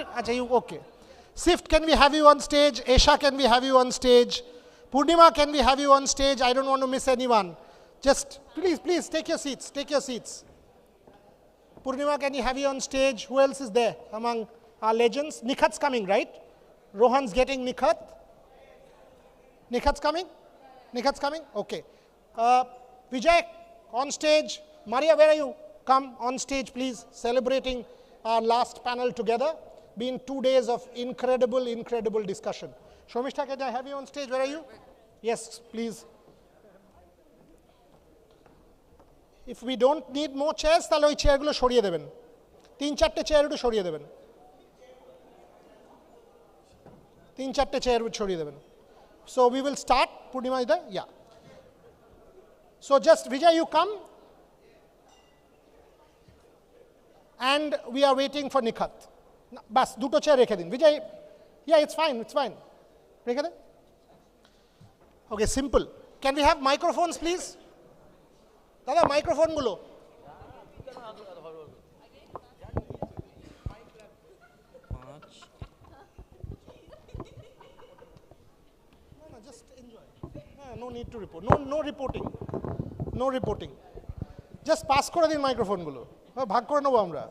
Acha, you okay. Sift, can we have you on stage? Esha, can we have you on stage? Purnima, can we have you on stage? I don't want to miss anyone. Just, please, take your seats. Take your seats. Purnima, can you have you on stage? Who else is there among our legends? Nikhat's coming, right? Rohan's getting Nikhat. Nikhat's coming? Nikhat's coming? Okay. Vijay, on stage. Maria, where are you? Come on stage, please. Celebrating our last panel together. Been 2 days of incredible discussion. Shomishta, can I have you on stage? Where are you? Yes, please. If we don't need more chairs, তাহলে ওই চেয়ারগুলো সরিয়ে দেবেন 3-4টে chair একটু সরিয়ে দেবেন 3-4টে chair সরিয়ে দেবেন So we will start. Purnima is there? Yeah. So just Vijay, you come. And we are waiting for Nikhat. Bas, duto chair rekhe din. Vijay, yeah, it's fine. Rekhe din. Okay, simple. Can we have microphones, please? Dada, microphone gulo. No, just enjoy. No need to report. No reporting. No reporting. Just pass kore din microphone gulo. Bhag kore nebo amra.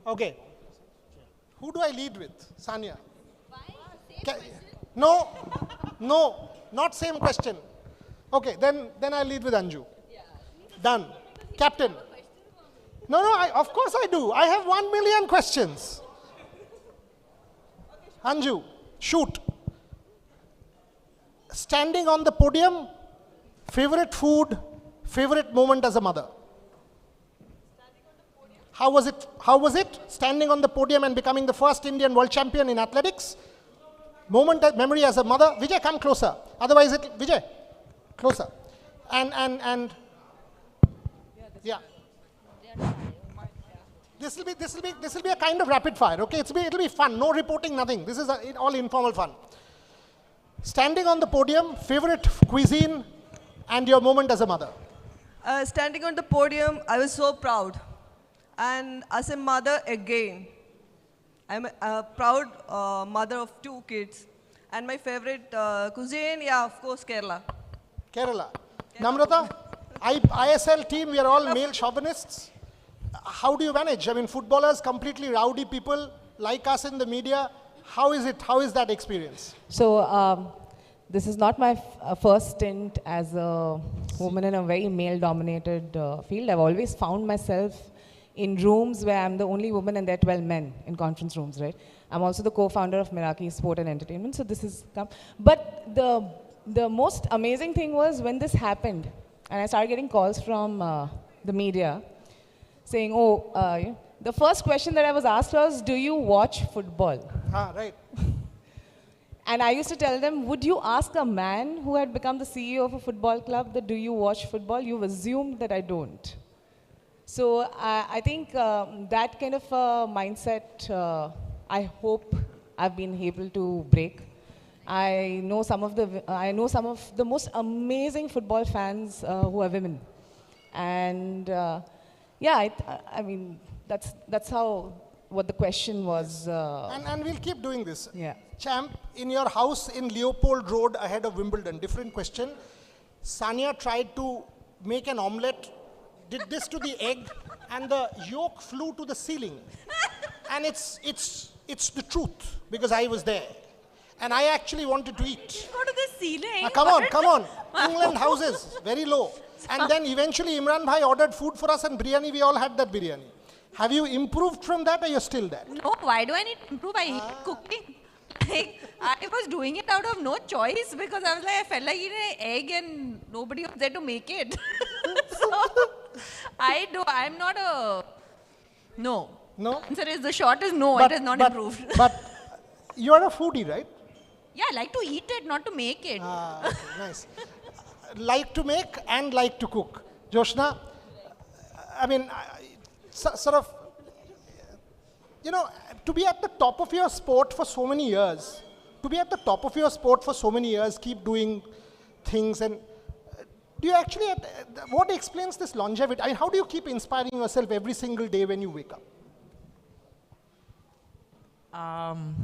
Okay. Who do I lead with? Sania. No, not same question. Okay, then I lead with Anju. Done. Captain. No, of course I do. I have 1 million questions. Anju, shoot. Standing on the podium, favorite food, favorite moment as a mother. How was it standing on the podium and becoming the first Indian world champion in athletics? Moment, memory as a mother. Vijay, come closer. Otherwise, Vijay, closer. And yeah. This will be a kind of rapid fire. Okay, it'll be fun. No reporting, nothing. This is all informal fun. Standing on the podium, favorite cuisine, and your moment as a mother. Standing on the podium, I was so proud. And as a mother again, I'm a proud mother of 2 kids. And my favorite cuisine, yeah, of course, Kerala. Namrata, ISL team, we are all male chauvinists. How do you manage? I mean, footballers, completely rowdy people like us in the media. How is it? How is that experience? So, this is not my first stint as a woman in a very male-dominated field. I've always found myself in rooms where I'm the only woman and there are 12 men in conference rooms, right? I'm also the co-founder of Meraki Sport and Entertainment, so this is come. But the most amazing thing was when this happened, and I started getting calls from the media saying, the first question that I was asked was, do you watch football? Right. And I used to tell them, would you ask a man who had become the CEO of a football club that do you watch football? You've assumed that I don't. So I think that kind of mindset, I hope I've been able to break. I know some of the most amazing football fans who are women, and yeah, I mean that's how what the question was. And we'll keep doing this. Yeah. Champ, in your house in Leopold Road ahead of Wimbledon. Different question. Sania tried to make an omelette. Did this to the egg, and the yolk flew to the ceiling. And it's the truth, because I was there. And I actually wanted to eat. Go to the ceiling? Come on. England houses, very low. And then eventually Imran Bhai ordered food for us and biryani, we all had that biryani. Have you improved from that, or you're still there? No, why do I need to improve? I hate cooking. Like, I was doing it out of no choice because I was like, I felt like eating an egg and nobody was there to make it. So, I'm not a, no. No? Answer is, the short is no, it has not improved. But you're a foodie, right? Yeah, I like to eat it, not to make it. Okay, nice. Like to make and like to cook. Joshna, I mean, sort of, you know, to be at the top of your sport for so many years, keep doing things, and do you actually, what explains this longevity? I mean, how do you keep inspiring yourself every single day when you wake up? Um,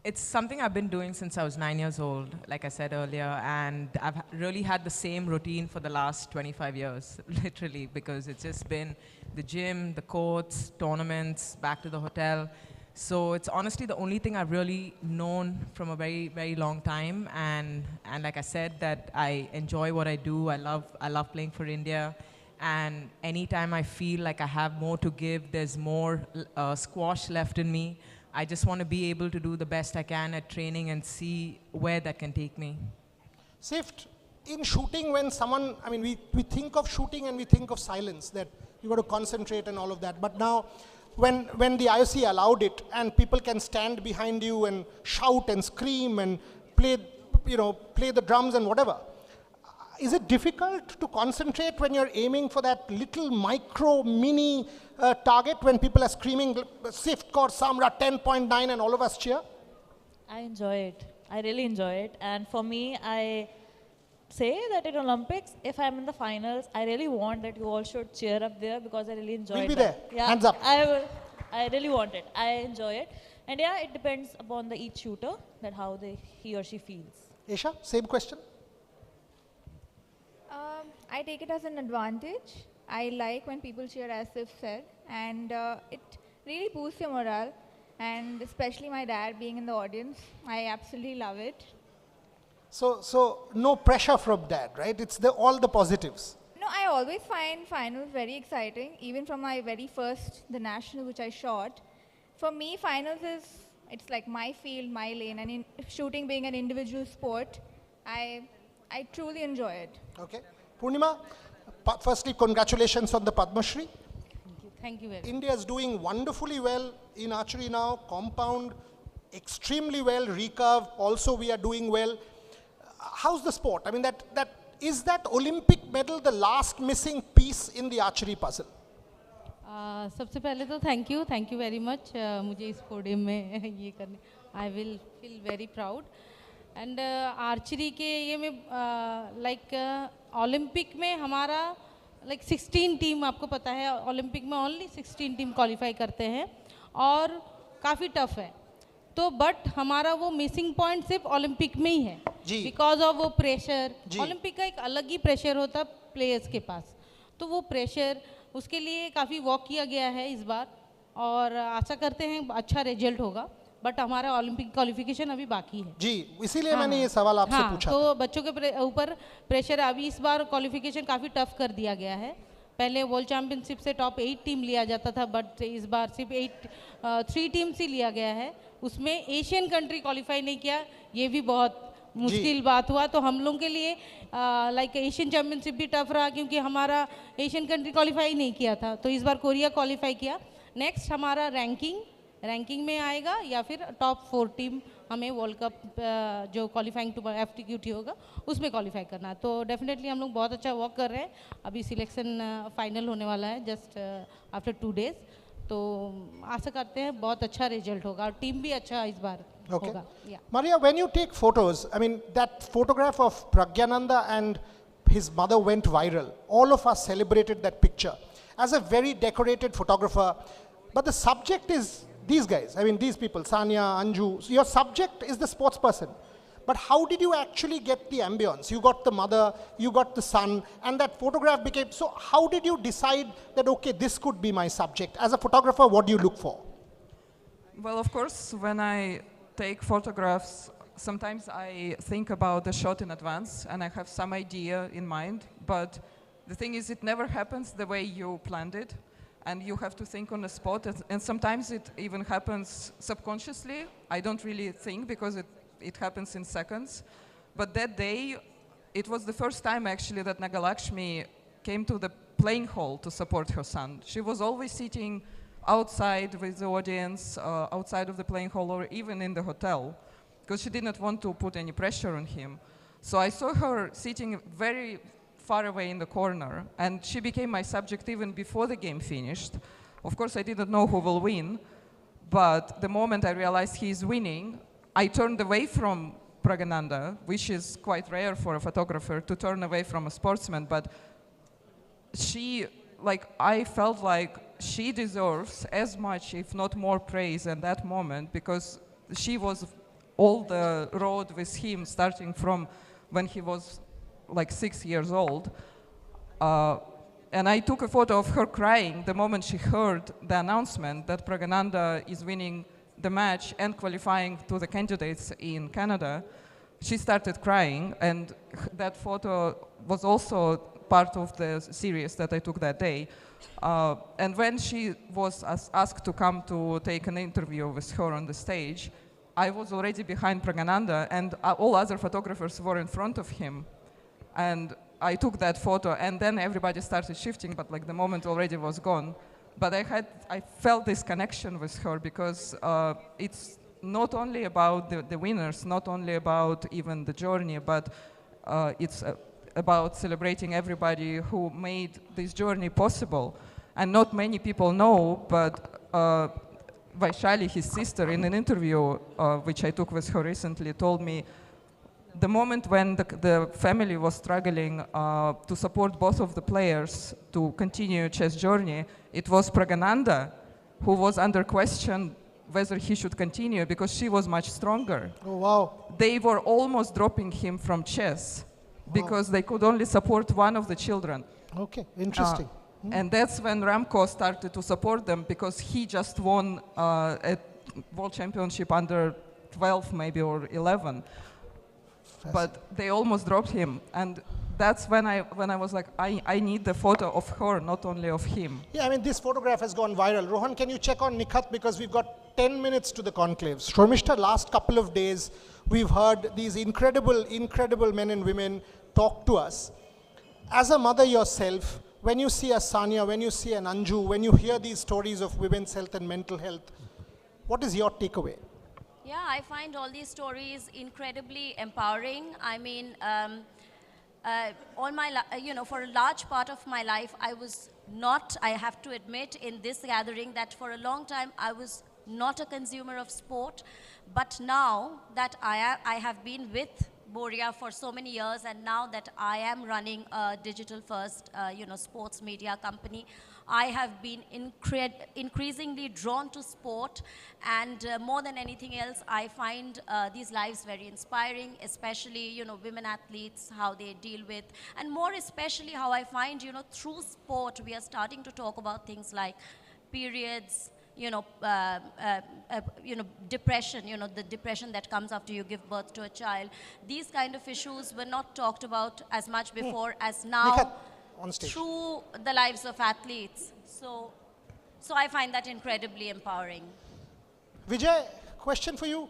it's something I've been doing since I was 9 years old, like I said earlier, and I've really had the same routine for the last 25 years, literally, because it's just been the gym, the courts, tournaments, back to the hotel. So it's honestly the only thing I've really known from a very, very long time, and like I said, that I enjoy what I do. I love playing for India, and anytime I feel like I have more to give, there's more squash left in me, I just want to be able to do the best I can at training and see where that can take me. Sift, in shooting, when someone, I mean, we think of shooting and we think of silence, that you got to concentrate and all of that. But now, when the IOC allowed it and people can stand behind you and shout and scream and play, play the drums and whatever, is it difficult to concentrate when you're aiming for that little micro mini target when people are screaming, Sift or Samra 10.9 and all of us cheer? I enjoy it. I really enjoy it. And for me, I say that in Olympics, if I'm in the finals, I really want that you all should cheer up there because I really enjoy it. We'll be there. Yeah, Hands up. I really want it. I enjoy it. And yeah, it depends upon each shooter, that how he or she feels. Esha, same question. I take it as an advantage. I like when people cheer, as Sif said, and it really boosts your morale, and especially my dad being in the audience, I absolutely love it. So no pressure from dad, right? It's all the positives. No, I always find finals very exciting, even from my very first, the national which I shot. For me, finals it's like my field, my lane, and shooting being an individual sport, I truly enjoy it. Okay. Purnima, firstly, congratulations on the Padma Shri. Thank you very much. India is doing wonderfully well in archery now, compound, extremely well, recurve, also we are doing well. How's the sport? I mean, is that Olympic medal the last missing piece in the archery puzzle? सबसे पहले तो thank you very much मुझे इस podium में ये करने I will feel very proud and archery के ये में like Olympic में हमारा like 16 टीम आपको पता है Olympic में only 16 टीम qualify करते हैं और काफ़ी tough है तो but हमारा वो missing point सिर्फ Olympic में ही है because of वो pressure Olympic का एक अलग ही pressure होता players के पास तो वो pressure उसके लिए काफ़ी वॉक किया गया है इस बार और आशा करते हैं अच्छा रिजल्ट होगा बट हमारा ओलंपिक क्वालिफिकेशन अभी बाकी है जी इसीलिए मैंने ये सवाल आपसे पूछा तो बच्चों के ऊपर प्रेशर अभी इस बार क्वालिफिकेशन काफ़ी टफ कर दिया गया है पहले वर्ल्ड चैंपियनशिप से टॉप 8 टीम लिया जाता था बट इस बार सिर्फ 3 टीम्स ही लिया गया है उसमें एशियन कंट्री क्वालिफाई नहीं किया ये भी बहुत मुश्किल बात हुआ तो हम लोगों के लिए लाइक एशियन चैंपियनशिप भी टफ रहा क्योंकि हमारा एशियन कंट्री क्वालिफाई नहीं किया था तो इस बार कोरिया क्वालिफाई किया नेक्स्ट हमारा रैंकिंग में आएगा या फिर टॉप 4 टीम हमें वर्ल्ड कप जो क्वालिफाइंग टू FTQT होगा उसमें क्वालिफाई करना है तो डेफिनेटली हम लोग बहुत अच्छा वर्क कर रहे हैं अभी सिलेक्शन फाइनल होने वाला है जस्ट आफ्टर 2 days तो आशा करते हैं बहुत अच्छा रिजल्ट होगा और टीम भी अच्छा इस बार Okay. Yeah. Maria, when you take photos, I mean, that photograph of Pragyananda and his mother went viral. All of us celebrated that picture as a very decorated photographer. But the subject is these guys. I mean, these people, Sanya, Anju. So your subject is the sports person. But how did you actually get the ambience? You got the mother, you got the son, and that photograph became... So how did you decide that, okay, this could be my subject? As a photographer, what do you look for? Well, of course, when I take photographs, sometimes I think about the shot in advance and I have some idea in mind, but the thing is it never happens the way you planned it and you have to think on the spot and sometimes it even happens subconsciously. I don't really think because it happens in seconds, but that day it was the first time actually that Nagalakshmi came to the playing hall to support her son. She was always sitting outside with the audience, outside of the playing hall or even in the hotel, because she did not want to put any pressure on him. So I saw her sitting very far away in the corner, and she became my subject even before the game finished. Of course, I didn't know who will win, but the moment I realized he is winning, I turned away from Pragyananda, which is quite rare for a photographer to turn away from a sportsman, but I felt like she deserves as much, if not more, praise in that moment, because she was all the road with him, starting from when he was like 6 years old. And I took a photo of her crying the moment she heard the announcement that Pragananda is winning the match and qualifying to the candidates in Canada. She started crying, and that photo was also part of the series that I took that day. And when she was asked to come to take an interview with her on the stage, I was already behind Pragananda, and all other photographers were in front of him. And I took that photo, and then everybody started shifting, but like the moment already was gone. But I felt this connection with her, because it's not only about the winners, not only about even the journey, but it's about celebrating everybody who made this journey possible. And not many people know, but Vaishali, his sister, in an interview which I took with her recently, told me the moment when the family was struggling to support both of the players to continue chess journey, it was Pragananda who was under question whether he should continue, because she was much stronger. Oh, wow. They were almost dropping him from chess because they could only support one of the children. Okay, interesting. And that's when Ramco started to support them, because he just won a world championship under 12 maybe or 11. But they almost dropped him. And that's when I was like, I need the photo of her, not only of him. Yeah, I mean, this photograph has gone viral. Rohan, can you check on Nikhat, because we've got 10 minutes to the conclaves. Shormishta, last couple of days, we've heard these incredible men and women talk to us. As a mother yourself, when you see a Sania, when you see an Anju, when you hear these stories of women's health and mental health, what is your takeaway? Yeah, I find all these stories incredibly empowering. I mean, all my, for a large part of my life, I was not, I have to admit, in this gathering that for a long time I was not a consumer of sport. But now that I have been with Boria for so many years, and now that I am running a digital-first, sports media company, I have been increasingly drawn to sport, and more than anything else, I find these lives very inspiring, especially, women athletes, how they deal with, and more especially how I find, through sport, we are starting to talk about things like periods, depression, the depression that comes after you give birth to a child. These kind of issues were not talked about as much before as now. Nikhat, on stage. Through the lives of athletes. So I find that incredibly empowering. Vijay, question for you.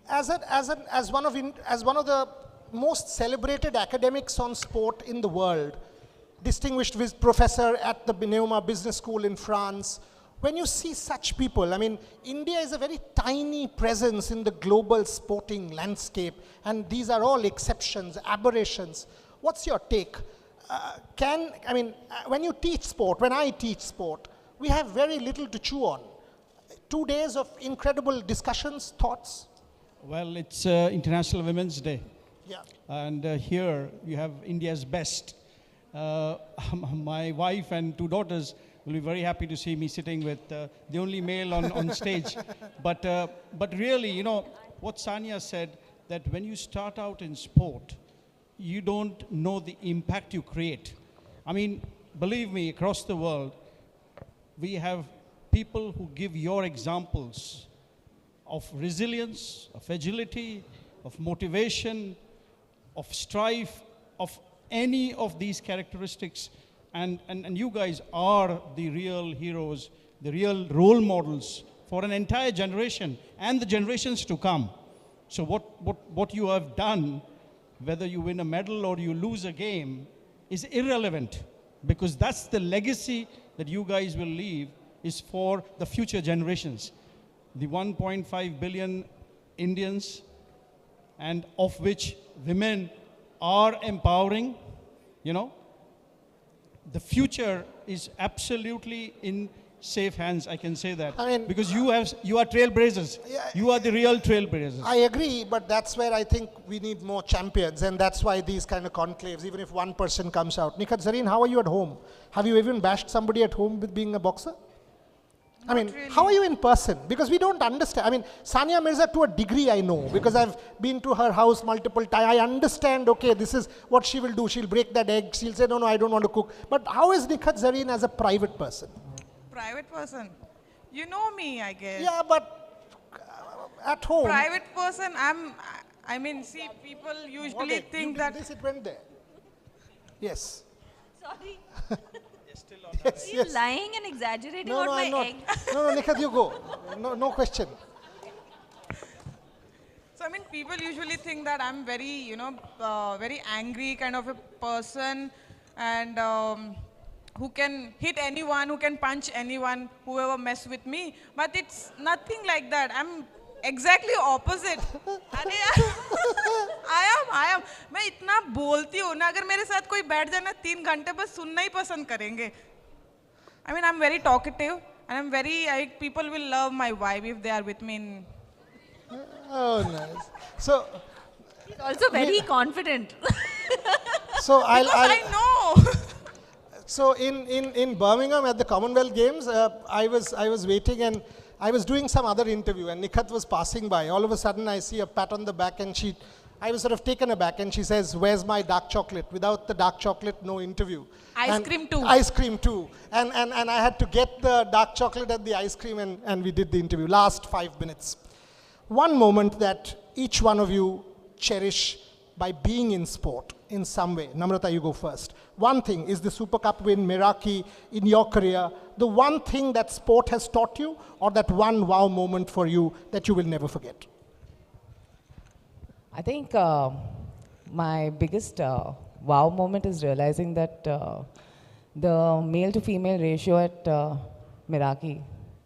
As one of the most celebrated academics on sport in the world, distinguished professor at the Neoma Business School in France, when you see such people, I mean, India is a very tiny presence in the global sporting landscape, and these are all exceptions, aberrations. What's your take? When you teach sport, when I teach sport, we have very little to chew on. 2 days of incredible discussions, thoughts? Well, it's International Women's Day. Yeah. And here you have India's best. My wife and 2 daughters will be very happy to see me sitting with the only male on stage. But really, what Sania said, that when you start out in sport, you don't know the impact you create. I mean, believe me, across the world, we have people who give your examples of resilience, of agility, of motivation, of strife, of any of these characteristics. And you guys are the real heroes, the real role models for an entire generation and the generations to come. So what you have done, whether you win a medal or you lose a game, is irrelevant, because that's the legacy that you guys will leave, is for the future generations. The 1.5 billion Indians, and of which women are empowering, the future is absolutely in safe hands, I can say that. I mean, because you are trailblazers. You are the real trailblazers. I agree, but that's where I think we need more champions, and that's why these kind of conclaves, even if one person comes out. Nikhat Zareen, how are you at home? Have you even bashed somebody at home with being a boxer? I mean, how are you in person? Because we don't understand. I mean, Sania Mirza to a degree I know, because I've been to her house multiple times. I understand, okay, this is what she will do. She'll break that egg. She'll say, no, I don't want to cook. But how is Nikhat Zareen as a private person? Private person? You know me, I guess. Yeah, but at home. Private person, I mean, see, people usually think that... This, it went there. Yes. Sorry. Yes, He's lying and exaggerating about my egg. No, Nikhat, you go. No question. So, I mean, people usually think that I'm very, very angry kind of a person, and who can hit anyone, who can punch anyone, whoever mess with me. But it's nothing like that. I'm exactly opposite. I am. मैं इतना बोलती हूँ ना, अगर मेरे साथ कोई बैठ जाए ना 3 घंटे बस सुनना ही पसंद करेंगे. I mean, I'm very talkative, and people will love my vibe if they are with me. Oh, nice. So, he's also very confident. So I know. So in Birmingham at the Commonwealth Games, I was waiting and I was doing some other interview, and Nikhat was passing by. All of a sudden, I see a pat on the back, and I was sort of taken aback, and she says, "Where's my dark chocolate? Without the dark chocolate, no interview." Ice cream too. Ice cream too. And I had to get the dark chocolate and the ice cream, and we did the interview. Last 5 minutes. One moment that each one of you cherish by being in sport in some way. Namrata, you go first. One thing is the Super Cup win, Meraki, in your career. The one thing that sport has taught you, or that one wow moment for you that you will never forget? I think my biggest wow moment is realizing that the male to female ratio at Meraki,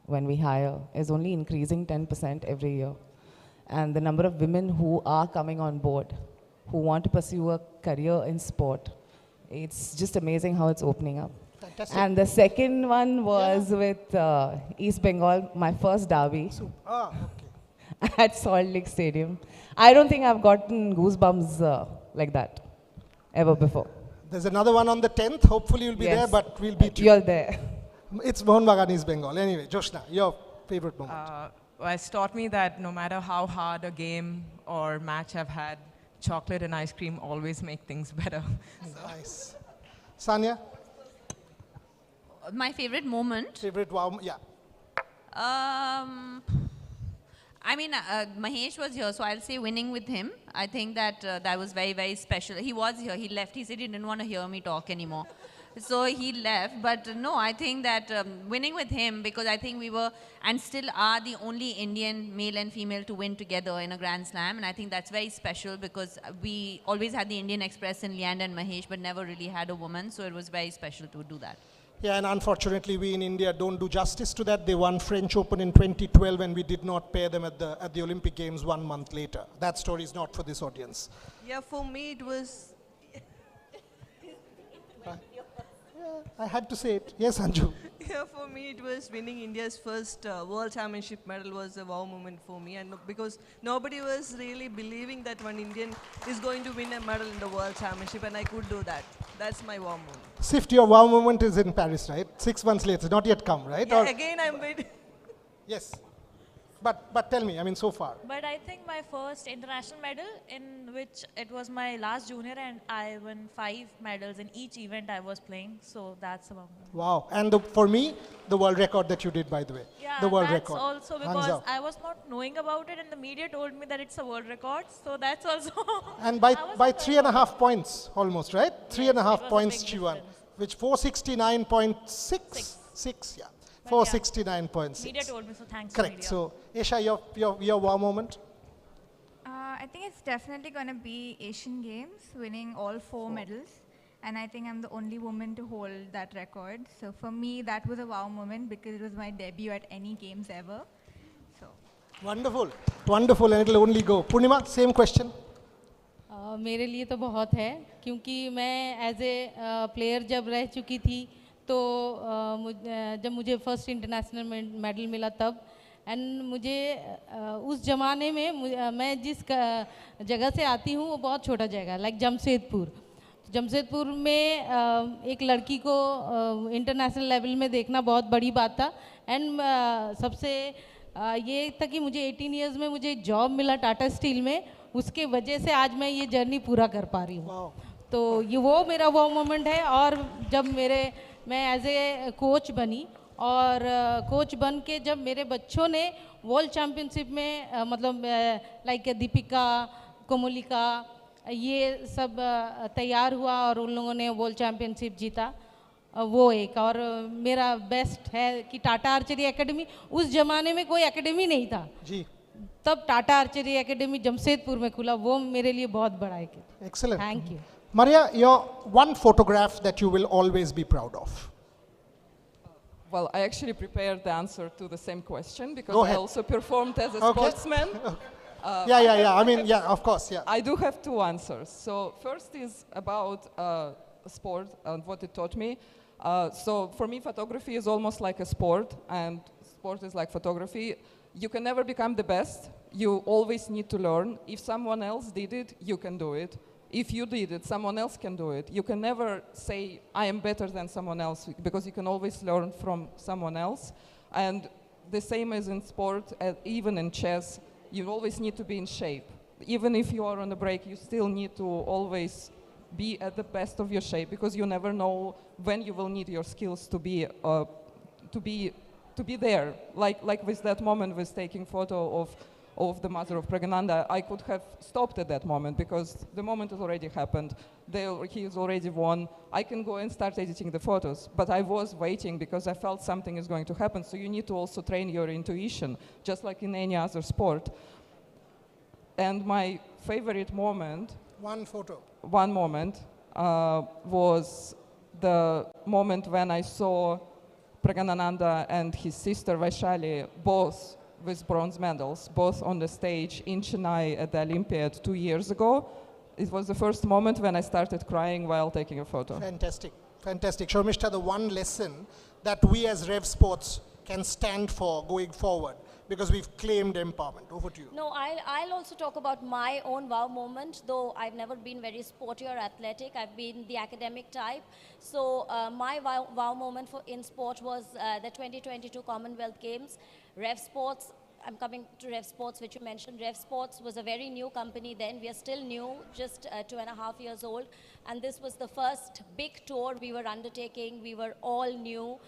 when we hire, is only increasing 10% every year. And the number of women who are coming on board, who want to pursue a career in sport, it's just amazing how it's opening up. Fantastic. And the second one was with East Bengal, my first derby. Okay. At Salt Lake Stadium. I don't think I've gotten goosebumps like that ever before. There's another one on the 10th. Hopefully you'll be there, but we'll beat you. You're there. It's Mohan Bagan, East Bengal. Anyway, Joshna, your favorite moment. Well, it's taught me that no matter how hard a game or match I've had, chocolate and ice cream always make things better. Nice. Sanya? My favorite moment? Favorite wow, yeah. I mean, Mahesh was here, so I'll say winning with him. I think that that was very, very special. He was here, he left. He said he didn't want to hear me talk anymore. So he left. But no, I think that winning with him, because I think we were and still are the only Indian male and female to win together in a Grand Slam. And I think that's very special, because we always had the Indian Express in Leander and Mahesh, but never really had a woman. So it was very special to do that. Yeah, and unfortunately, we in India don't do justice to that. They won French Open in 2012, and we did not pair them at the Olympic Games 1 month later. That story is not for this audience. Yeah, for me it was... I had to say it. Yes, Anju. Yeah, for me it was winning India's first World Championship medal was a wow moment for me, and because nobody was really believing that one Indian is going to win a medal in the World Championship, and I could do that. That's my wow moment. Sift, your wow moment is in Paris, right? 6 months later, not yet come, right? Yeah, again I'm waiting. Yes. But tell me, I mean, so far. But I think my first international medal, in which it was my last junior, and I won 5 medals in each event I was playing. So that's about it. Wow. And for me, the world record that you did, by the way. Yeah, the world that's record. also because I was not knowing about it, and the media told me that it's a world record. So that's also. And by 3.5 points, almost, right? 3.5 points she won, which 469.6. 6, yeah. 469.6. Media told me, so thanks. Correct. So, Esha, your wow moment? I think it's definitely going to be Asian Games, winning all 4 medals. And I think I'm the only woman to hold that record. So for me, that was a wow moment, because it was my debut at any games ever. So. Wonderful. Wonderful. And it'll only go. Purnima, same question. मेरे लिए तो बहुत है, क्योंकि मैं as a player जब रह चुकी थी, तो जब मुझे फर्स्ट इंटरनेशनल मेडल मिला तब, एंड मुझे उस ज़माने में मैं जिस जगह से आती हूँ वो बहुत छोटा जगह, लाइक जमशेदपुर। जमशेदपुर में एक लड़की को इंटरनेशनल लेवल में देखना बहुत बड़ी बात था। एंड सबसे ये था कि मुझे 18 इयर्स में मुझे जॉब मिला टाटा स्टील में, उसके वजह से आज मैं ये जर्नी पूरा कर पा रही हूँ। तो ये वो मेरा वो मोमेंट है। और जब मैं एज ए कोच बनी, और कोच बन के जब मेरे बच्चों ने वर्ल्ड चैम्पियनशिप में मतलब लाइक दीपिका, कोमोलिका, ये सब तैयार हुआ और उन लोगों ने वर्ल्ड चैम्पियनशिप जीता, वो एक। और मेरा बेस्ट है कि टाटा आर्चरी एकेडमी, उस जमाने में कोई एकेडमी नहीं था जी, तब टाटा आर्चरी एकेडमी जमशेदपुर में खुला, वो मेरे लिए बहुत बड़ा है। Excellent. Thank you. Maria, your one photograph that you will always be proud of. Well, I actually prepared the answer to the same question because Go I ahead. also performed as a Okay. sportsman. Yeah. I mean, yeah, of course, yeah. I do have two answers. So first is about sport and what it taught me. So for me, photography is almost like a sport, and sport is like photography. You can never become the best. You always need to learn. If someone else did it, you can do it. If you did it, someone else can do it. You can never say, I am better than someone else, because you can always learn from someone else. And the same as in sport, even in chess, you always need to be in shape. Even if you are on a break, you still need to always be at the best of your shape, because you never know when you will need your skills to be there. Like with that moment with taking photo of the mother of Pragananda, I could have stopped at that moment because the moment has already happened. He has already won. I can go and start editing the photos, but I was waiting because I felt something is going to happen. So you need to also train your intuition, just like in any other sport. And my favorite moment, one moment, was the moment when I saw Pragananda and his sister Vaishali both with bronze medals, both on the stage in Chennai at the Olympiad 2 years ago. It was the first moment when I started crying while taking a photo. Fantastic, fantastic. Shomishta, the one lesson that we as Rev Sports can stand for going forward, because we've claimed empowerment. Over to you. No, I'll also talk about my own wow moment, though I've never been very sporty or athletic. I've been the academic type. So my wow moment in sport was the 2022 Commonwealth Games. Rev Sports, I'm coming to Rev Sports, which you mentioned. Rev Sports was a very new company then. We are still new, just 2.5 years old. And this was the first big tour we were undertaking. We were all new.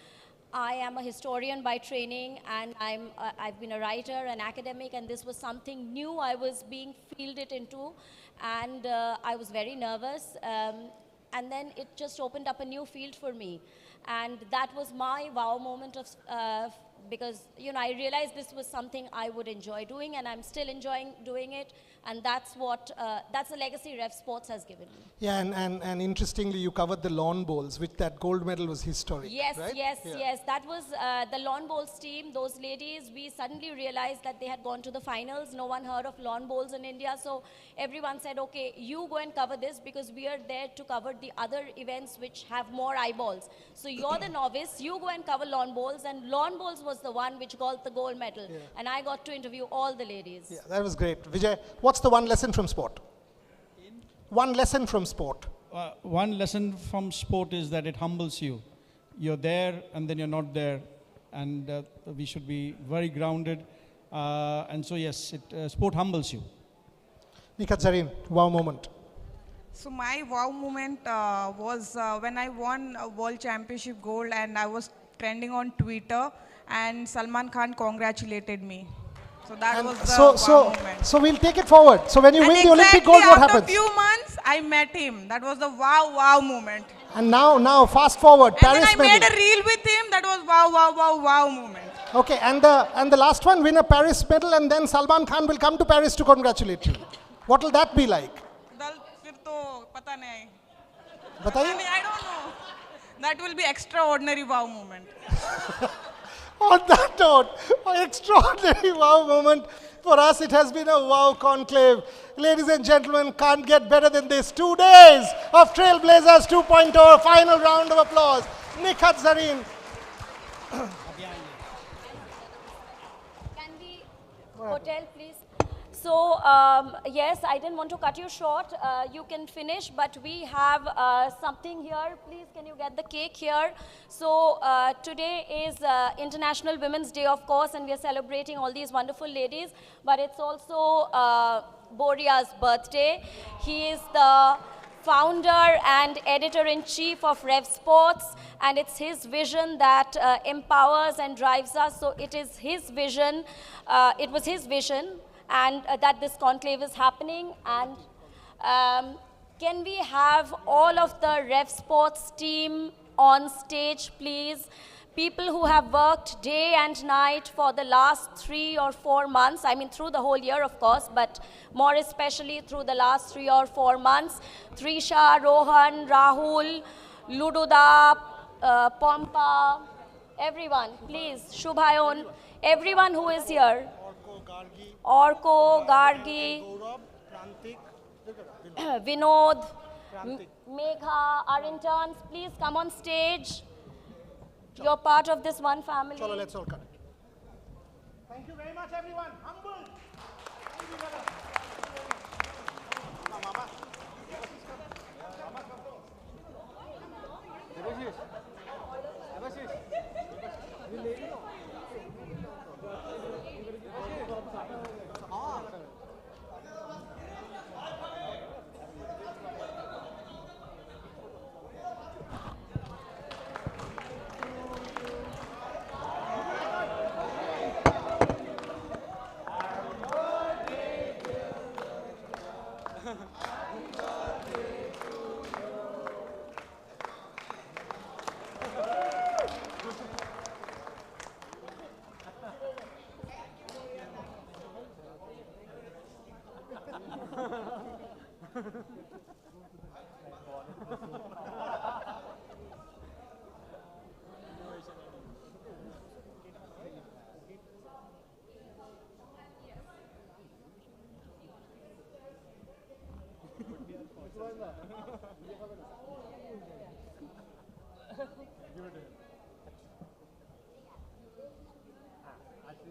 I am a historian by training, and I've been a writer, an academic, and this was something new I was being fielded into, and I was very nervous. And then it just opened up a new field for me, and that was my wow moment of because I realized this was something I would enjoy doing, and I'm still enjoying doing it, and that's the legacy Rev Sports has given me. Yeah, and interestingly, you covered the lawn bowls, which that gold medal was historic. Yes, right? yes. That was the lawn bowls team. Those ladies, we suddenly realized that they had gone to the finals. No one heard of lawn bowls in India, so everyone said, okay, you go and cover this, because we are there to cover the other events which have more eyeballs. So you're the novice, you go and cover lawn bowls, and lawn bowls was the one which got the gold medal. Yeah. And I got to interview all the ladies. Yeah, that was great. Vijay, what's the one lesson from sport? One lesson from sport. One lesson from sport is that it humbles you. You're there and then you're not there. And we should be very grounded. And so, yes, sport humbles you. Nikat Zareen, wow moment. So my wow moment was when I won a World Championship gold, and I was trending on Twitter, and Salman Khan congratulated me. So that was the wow moment. So we'll take it forward. So when you win the Olympic gold, what happens? After a few months, I met him. That was the wow moment. And now fast forward, And Paris then I made medal. a reel with him. That was wow moment. Okay, and the last one, win a Paris medal, and then Salman Khan will come to Paris to congratulate you. What will that be like? फिर तो पता नहीं. बताइए. I don't know. That will be extraordinary wow moment. On that note, an extraordinary wow moment. For us, it has been a wow conclave. Ladies and gentlemen, can't get better than this. 2 days of Trailblazers 2.0, final round of applause. Nikhat Zareen. Can we, hotel, please? So, yes, I didn't want to cut you short. You can finish, but we have something here. Please, can you get the cake here? So, today is International Women's Day, of course, and we are celebrating all these wonderful ladies, but it's also Boria's birthday. He is the founder and editor-in-chief of Rev Sports, and it's his vision that empowers and drives us. So it is his vision, it was his vision, and that this conclave is happening. And can we have all of the Rev Sports team on stage, please? People who have worked day and night for the last 3 or 4 months, I mean through the whole year of course, but more especially through the last 3 or 4 months. Trisha, Rohan, Rahul, Lududa, Pompa, everyone, please, Shubhayon, everyone who is here. Orko, Gargi, Vinod, Megha, our interns, please come on stage. You're part of this one family. Chalo, let's all connect. Thank you very much, everyone. Humble. Thank you, brother. Mama.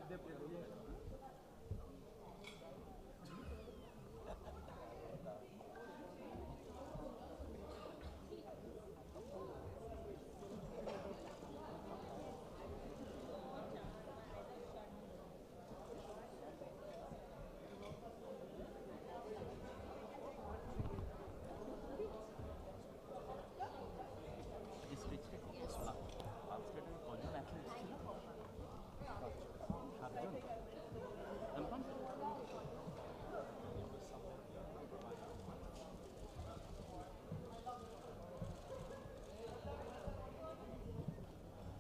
Give it to him.